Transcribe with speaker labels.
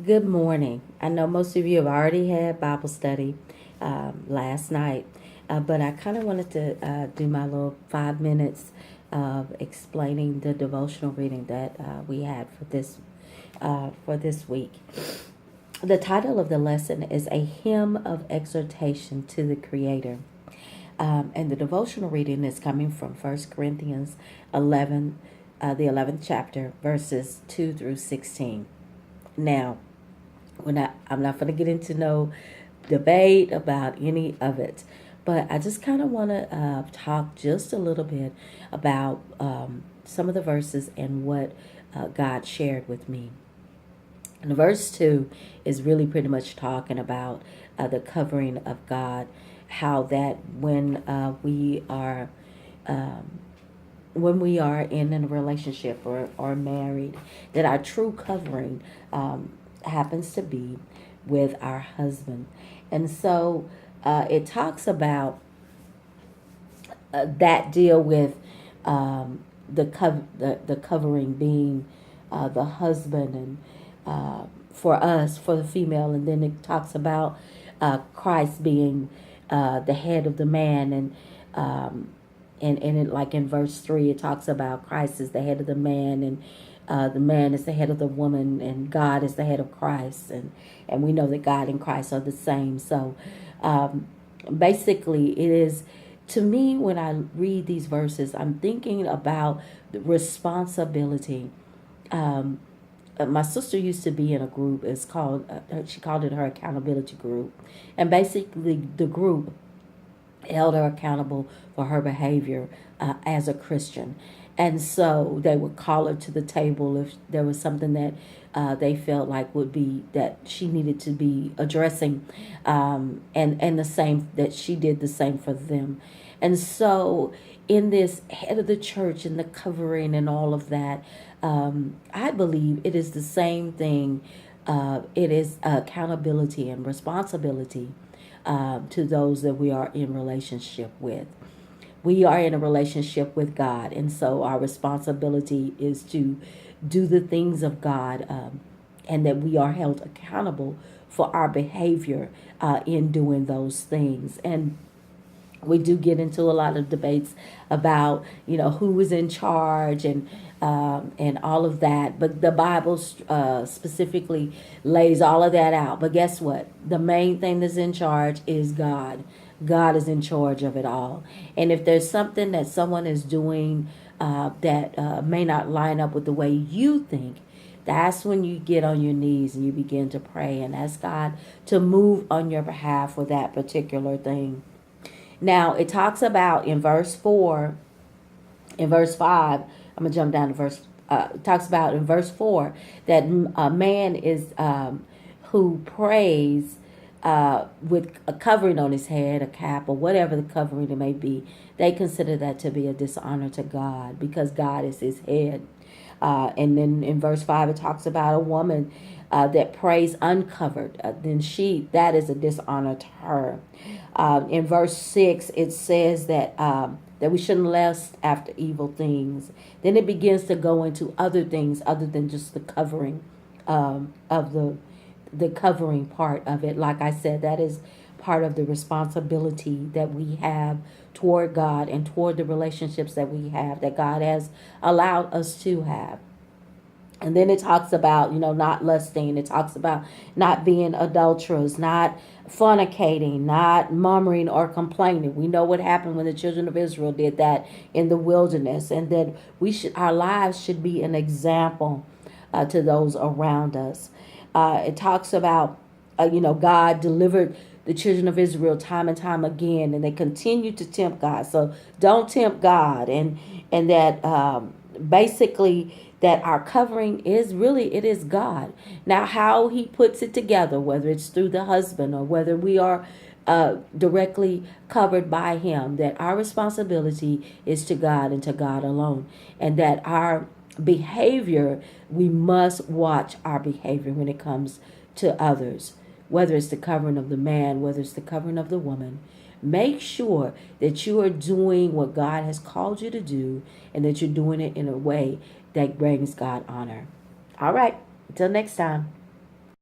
Speaker 1: Good morning. I know most of you have already had Bible study last night, but I kind of wanted to do my little 5 minutes of explaining the devotional reading that we had for this week. The title of the lesson is A Hymn of Exhortation to the Creator. And the devotional reading is coming from 1 Corinthians 11, the 11th chapter, verses 2 through 16. Now, I'm not going to get into no debate about any of it, but I just kind of want to talk just a little bit about some of the verses and what God shared with me. And verse 2 is really pretty much talking about the covering of God, how that when we are in a relationship or married, that our true covering happens to be with our husband. And so it talks about that deal with the covering being the husband, and for us, for the female. And then it talks about Christ being the head of the man, and it, like in verse 3, it talks about Christ is the head of the man, and the man is the head of the woman, and God is the head of Christ, and we know that God and Christ are the same. So basically, it is, to me, when I read these verses, I'm thinking about the responsibility. My sister used to be in a group. It's called she called it her accountability group, and basically the group held her accountable for her behavior as a Christian. And so they would call her to the table if there was something that they felt like would be that she needed to be addressing, and the same, that she did the same for them. And so in this head of the church and the covering and all of that, I believe it is the same thing. It is accountability and responsibility to those that we are in relationship with. We are in a relationship with God, and so our responsibility is to do the things of God, and that we are held accountable for our behavior in doing those things. And we do get into a lot of debates about, who is in charge, and all of that. But the Bible specifically lays all of that out. But guess what? The main thing that's in charge is God. God is in charge of it all. And if there's something that someone is doing that may not line up with the way you think, that's when you get on your knees and you begin to pray and ask God to move on your behalf for that particular thing. Now, it talks about in verse 4, in verse 5, I'm going to jump down to verse, it talks about in verse 4 that a man is who prays with a covering on his head, a cap, or whatever the covering it may be. They consider that to be a dishonor to God because God is his head. And then in verse 5, it talks about a woman that prays uncovered. That is a dishonor to her. In verse 6, it says that we shouldn't lust after evil things. Then it begins to go into other things other than just the covering of the covering part of it. Like I said, that is part of the responsibility that we have toward God and toward the relationships that we have, that God has allowed us to have. And then it talks about, not lusting. It talks about not being adulterous, not fornicating, not murmuring or complaining. We know what happened when the children of Israel did that in the wilderness, and that our lives should be an example to those around us. It talks about, God delivered the children of Israel time and time again, and they continue to tempt God. So don't tempt God, and that basically that our covering is really, it is God. Now, how he puts it together, whether it's through the husband or whether we are directly covered by him, that our responsibility is to God and to God alone, and that our behavior, we must watch our behavior when it comes to others, whether it's the covering of the man, whether it's the covering of the woman. Make sure that you are doing what God has called you to do, and that you're doing it in a way that brings God honor. All right, until next time.